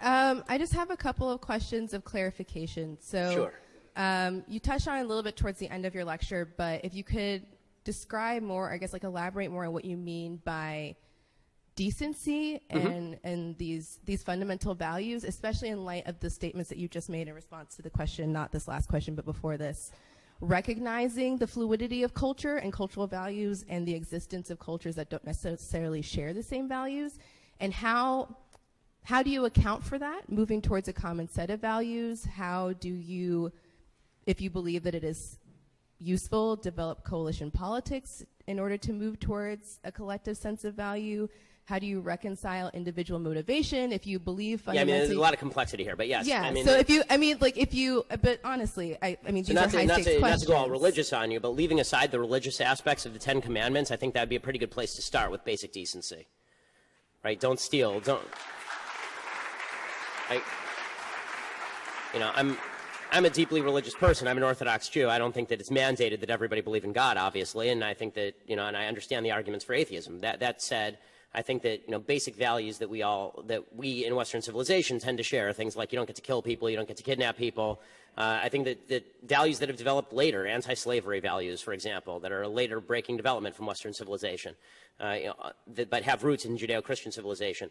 Hi. I just have a couple of questions of clarification. So, Sure. You touched on it a little bit towards the end of your lecture, but if you could describe more, I guess, like elaborate more on what you mean by decency and these fundamental values, especially in light of the statements that you just made in response to the question, not this last question, but before this, recognizing the fluidity of culture and cultural values and the existence of cultures that don't necessarily share the same values, and how do you account for that, moving towards a common set of values? How do you, if you believe that it is useful, develop coalition politics in order to move towards a collective sense of value? How do you reconcile individual motivation if you believe fundamentally? Yeah, I mean, there's a lot of complexity here, but yes. Yeah, I mean, so but honestly, I mean, these are high-stakes questions. Not to go all religious on you, but leaving aside the religious aspects of the Ten Commandments, I think that would be a pretty good place to start with basic decency. Right? Don't steal. Don't. I'm a deeply religious person. I'm an Orthodox Jew. I don't think that it's mandated that everybody believe in God, obviously, and I think that, and I understand the arguments for atheism. That said, I think that, basic values that we in Western civilization tend to share, things like you don't get to kill people, you don't get to kidnap people. I think that values that have developed later, anti-slavery values, for example, that are a later breaking development from Western civilization, but have roots in Judeo-Christian civilization.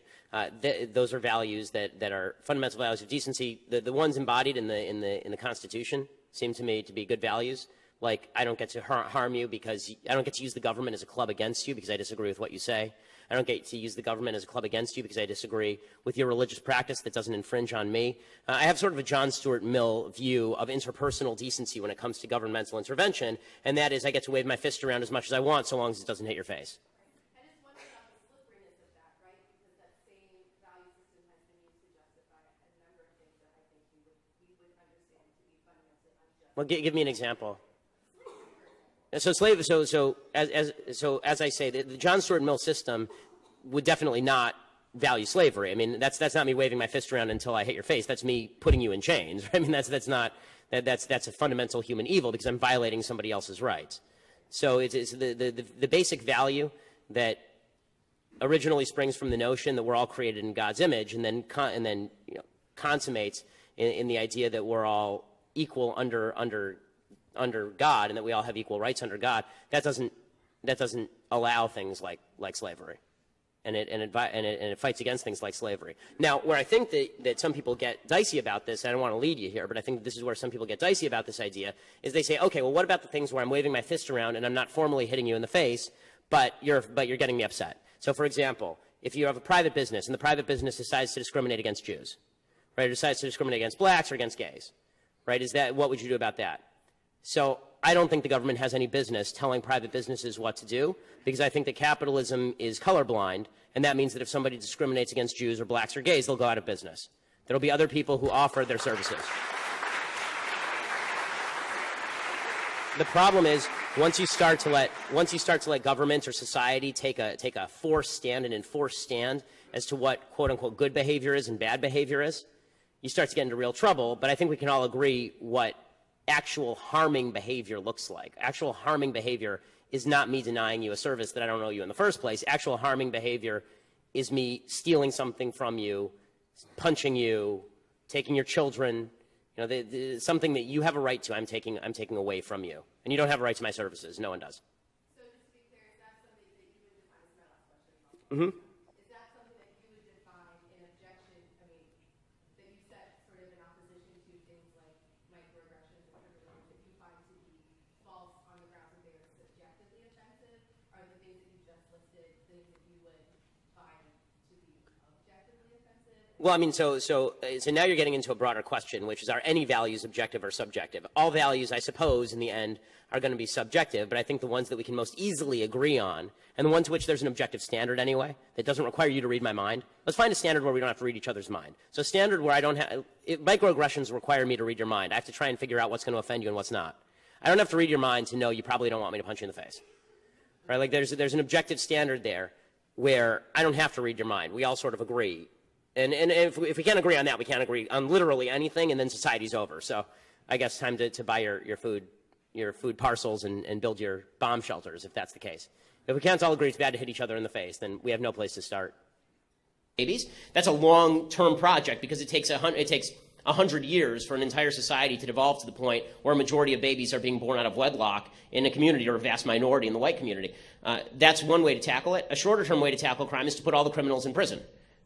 Those are values that are fundamental values of decency. The ones embodied in the Constitution seem to me to be good values. Like, I don't get to harm you because I don't get to use the government as a club against you because I disagree with what you say. I don't get to use the government as a club against you because I disagree with your religious practice that doesn't infringe on me. I have sort of a John Stuart Mill view of interpersonal decency when it comes to governmental intervention, and that is I get to wave my fist around as much as I want so long as it doesn't hit your face. I just wonder about the slipperiness of that, right? Because that same value system has been used to justify a number of things that I think we would understand to be fundamentally unjust. Well, give me an example. So as I say, the John Stuart Mill system would definitely not value slavery. I mean, that's not me waving my fist around until I hit your face. That's me putting you in chains. I mean, that's a fundamental human evil because I'm violating somebody else's rights. So it's the basic value that originally springs from the notion that we're all created in God's image, and then consummates in the idea that we're all equal under God, and that we all have equal rights under God. That doesn't allow things like slavery, and it fights against things like slavery. Now, where I think that some people get dicey about this, I don't want to lead you here, but I think this is where some people get dicey about this idea, is they say, okay, well, what about the things where I'm waving my fist around and I'm not formally hitting you in the face, but you're getting me upset? So, for example, if you have a private business and the private business decides to discriminate against Jews, right, or decides to discriminate against blacks or against gays, right, what would you do about that? So I don't think the government has any business telling private businesses what to do, because I think that capitalism is colorblind, and that means that if somebody discriminates against Jews or blacks or gays, they'll go out of business. There will be other people who offer their services. The problem is once you start to let government or society take a forced stand, an enforced stand as to what quote unquote good behavior is and bad behavior is, you start to get into real trouble. But I think we can all agree what actual harming behavior looks like. Actual harming behavior is not me denying you a service that I don't owe you in the first place. Actual harming behavior is me stealing something from you, punching you, taking your children, something that you have a right to, I'm taking away from you. And you don't have a right to my services. No one does. So just to be clear, is that something that you would define as my last question? Mm-hmm. Is that something that you would define in objection, that you set sort of in opposition to things like microaggressions or privilege that you find to be false on the grounds that they are subjectively offensive? Are the things that you just listed things that you would find to be objectively offensive? Well, I mean, so now you're getting into a broader question, which is, are any values objective or subjective? All values, I suppose, in the end, are going to be subjective, but I think the ones that we can most easily agree on, and the ones to which there's an objective standard anyway, that doesn't require you to read my mind. Let's find a standard where we don't have to read each other's mind. So a standard where I don't have, microaggressions require me to read your mind. I have to try and figure out what's going to offend you and what's not. I don't have to read your mind to know you probably don't want me to punch you in the face. Right? Like there's an objective standard there where I don't have to read your mind. We all sort of agree. And if we can't agree on that, we can't agree on literally anything, and then society's over. So I guess time to buy your food parcels and build your bomb shelters, if that's the case. If we can't all agree it's bad to hit each other in the face, then we have no place to start. babies. That's a long-term project because it takes 100 years for an entire society to devolve to the point where a majority of babies are being born out of wedlock in a community, or a vast minority in the white community. That's one way to tackle it. A shorter-term way to tackle crime is to put all the criminals in prison.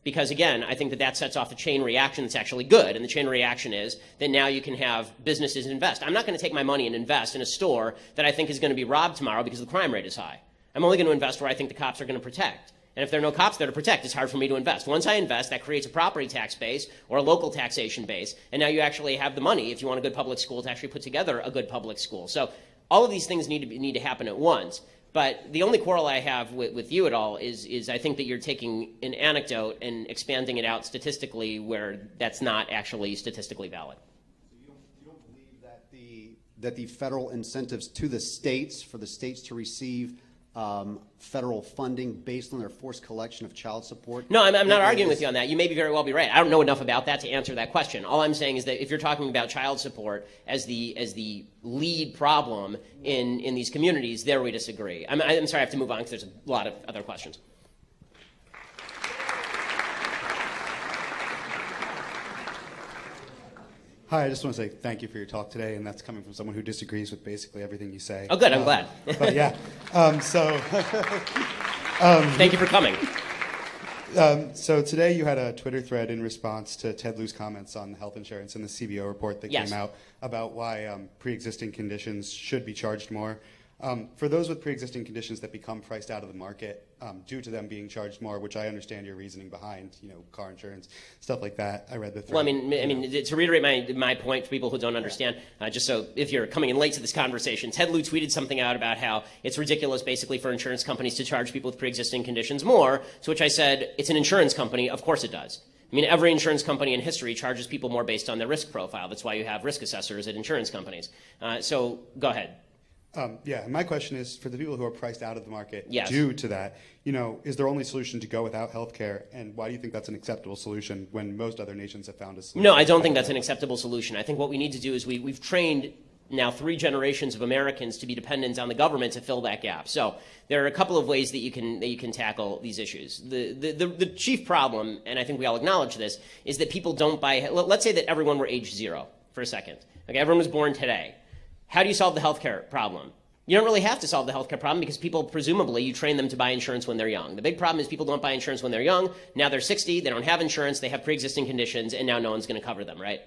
Because, again, I think that sets off a chain reaction that's actually good. And the chain reaction is that now you can have businesses invest. I'm not going to take my money and invest in a store that I think is going to be robbed tomorrow because the crime rate is high. I'm only going to invest where I think the cops are going to protect. And if there are no cops there to protect, it's hard for me to invest. Once I invest, that creates a property tax base or a local taxation base. And now you actually have the money, if you want a good public school, to actually put together a good public school. So all of these things need to happen at once. But the only quarrel I have with you at all is I think that you're taking an anecdote and expanding it out statistically where that's not actually statistically valid. So you don't believe that the federal incentives to the states, for the states to receive federal funding based on their forced collection of child support? No, I'm not arguing with you on that. You may very well be right. I don't know enough about that to answer that question. All I'm saying is that if you're talking about child support as the lead problem in these communities, there we disagree. I'm sorry, I have to move on because there's a lot of other questions. Hi, I just want to say thank you for your talk today, and that's coming from someone who disagrees with basically everything you say. Oh, good. I'm glad. But yeah, thank you for coming. So today you had a Twitter thread in response to Ted Lieu's comments on health insurance and the CBO report that Yes. came out about why pre-existing conditions should be charged more. For those with pre-existing conditions that become priced out of the market due to them being charged more, which I understand your reasoning behind, car insurance, stuff like that. I read the thread. Well, I mean, to reiterate my point for people who don't understand, just so if you're coming in late to this conversation, Ted Lieu tweeted something out about how it's ridiculous basically for insurance companies to charge people with pre-existing conditions more, to which I said, it's an insurance company, of course it does. I mean, every insurance company in history charges people more based on their risk profile. That's why you have risk assessors at insurance companies. So go ahead. Yeah, my question is, for the people who are priced out of the market Yes. due to that, is their only solution to go without health care? And why do you think that's an acceptable solution when most other nations have found a solution? No, I don't think that's an acceptable solution. I think what we need to do is we've trained now 3 generations of Americans to be dependent on the government to fill that gap. So there are a couple of ways that you can tackle these issues. The chief problem, and I think we all acknowledge this, is that people don't buy. Let's say that everyone were age 0 for a second. Okay, everyone was born today. How do you solve the healthcare problem? You don't really have to solve the healthcare problem because people, presumably, you train them to buy insurance when they're young. The big problem is people don't buy insurance when they're young. Now they're 60, they don't have insurance, they have pre-existing conditions, and now no one's going to cover them, right?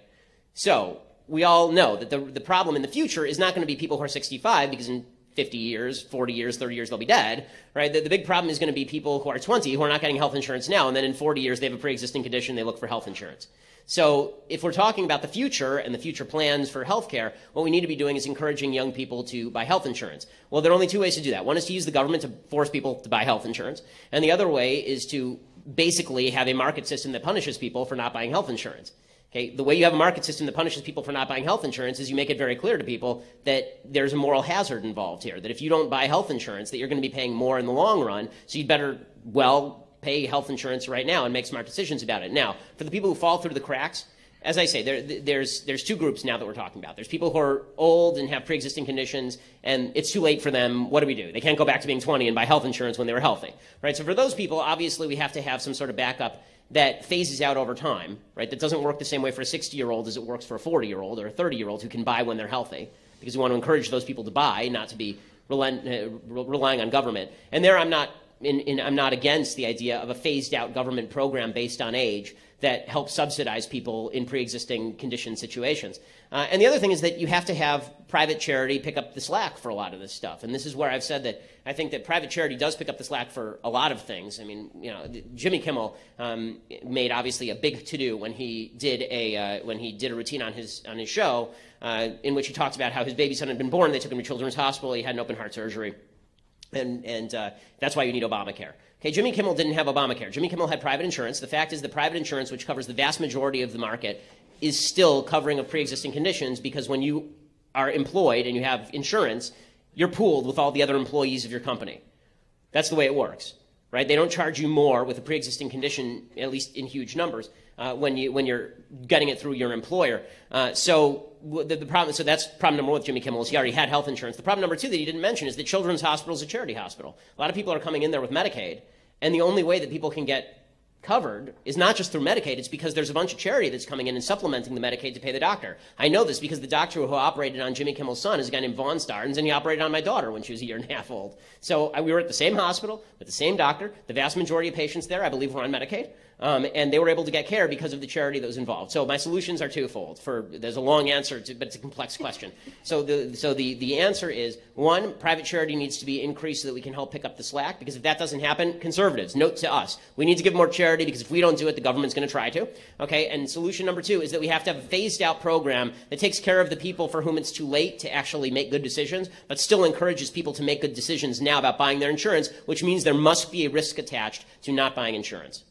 So we all know that the problem in the future is not going to be people who are 65 because in 50 years, 40 years, 30 years, they'll be dead, right? The big problem is going to be people who are 20 who are not getting health insurance now, and then in 40 years they have a pre-existing condition, they look for health insurance. So if we're talking about the future and the future plans for healthcare, what we need to be doing is encouraging young people to buy health insurance. Well, there are only 2 ways to do that. One is to use the government to force people to buy health insurance, and the other way is to basically have a market system that punishes people for not buying health insurance. Okay, the way you have a market system that punishes people for not buying health insurance is you make it very clear to people that there's a moral hazard involved here, that if you don't buy health insurance, that you're going to be paying more in the long run, so you'd better, pay health insurance right now and make smart decisions about it. Now, for the people who fall through the cracks, as I say, there's 2 groups now that we're talking about. There's people who are old and have pre-existing conditions, and it's too late for them. What do? They can't go back to being 20 and buy health insurance when they were healthy, right? So for those people, obviously, we have to have some sort of backup that phases out over time, right? That doesn't work the same way for a 60-year-old as it works for a 40-year-old or a 30-year-old who can buy when they're healthy, because we want to encourage those people to buy, not to be relying on government. And there I'm not against the idea of a phased-out government program based on age that helps subsidize people in pre-existing condition situations. And the other thing is that you have to have private charity pick up the slack for a lot of this stuff. And this is where I've said that I think that private charity does pick up the slack for a lot of things. I mean, Jimmy Kimmel made obviously a big to-do when he did a routine on his show in which he talked about how his baby son had been born. They took him to Children's Hospital. He had an open heart surgery. And that's why you need Obamacare. Okay, Jimmy Kimmel didn't have Obamacare. Jimmy Kimmel had private insurance. The fact is that private insurance, which covers the vast majority of the market, is still covering of pre-existing conditions because when you are employed and you have insurance, you're pooled with all the other employees of your company. That's the way it works, right? They don't charge you more with a pre-existing condition, at least in huge numbers, when you're getting it through your employer. So that's problem number 1 with Jimmy Kimmel is he already had health insurance. The problem number 2 that he didn't mention is that Children's Hospital is a charity hospital. A lot of people are coming in there with Medicaid, and the only way that people can get covered is not just through Medicaid, it's because there's a bunch of charity that's coming in and supplementing the Medicaid to pay the doctor. I know this because the doctor who operated on Jimmy Kimmel's son is a guy named Vaughn Starnes, and he operated on my daughter when she was a year and a half old. So we were at the same hospital with the same doctor. The vast majority of patients there, I believe, were on Medicaid. And they were able to get care because of the charity that was involved. So my solutions are twofold. There's a long answer, but it's a complex question. So the answer is, one, private charity needs to be increased so that we can help pick up the slack, because if that doesn't happen, conservatives, note to us, we need to give more charity, because if we don't do it, the government's going to try to. Okay, and solution number two is that we have to have a phased-out program that takes care of the people for whom it's too late to actually make good decisions, but still encourages people to make good decisions now about buying their insurance, which means there must be a risk attached to not buying insurance.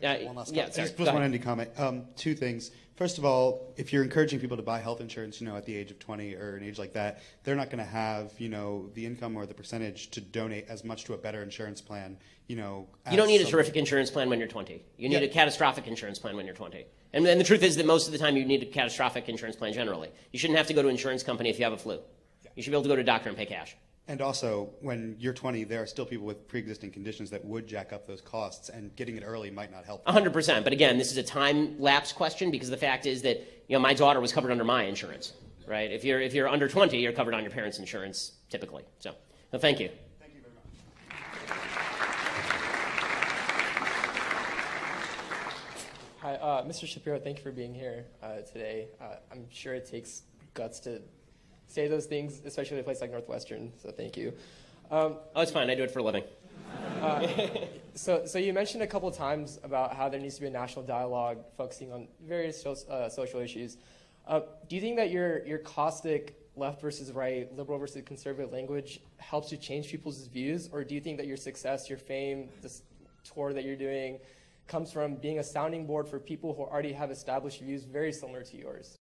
One last yeah, comment. sorry. Just one ending comment. Two things. First of all, if you're encouraging people to buy health insurance, at the age of 20 or an age like that, they're not going to have, the income or the percentage to donate as much to a better insurance plan, You don't need a terrific insurance plan when you're 20. You need a catastrophic insurance plan when you're 20. And the truth is that most of the time you need a catastrophic insurance plan generally. You shouldn't have to go to an insurance company if you have a flu. You should be able to go to a doctor and pay cash. And also, when you're 20, there are still people with pre-existing conditions that would jack up those costs, and getting it early might not help. 100%. But again, this is a time lapse question, because the fact is that my daughter was covered under my insurance, right? If you're under 20, you're covered on your parents' insurance typically. So thank you. Thank you very much. Hi, Mr. Shapiro. Thank you for being here today. I'm sure it takes guts to say those things, especially at a place like Northwestern, so thank you. It's fine. I do it for a living. So you mentioned a couple of times about how there needs to be a national dialogue focusing on various social issues. Do you think that your caustic left versus right, liberal versus conservative language helps you change people's views, or do you think that your success, your fame, this tour that you're doing comes from being a sounding board for people who already have established views very similar to yours?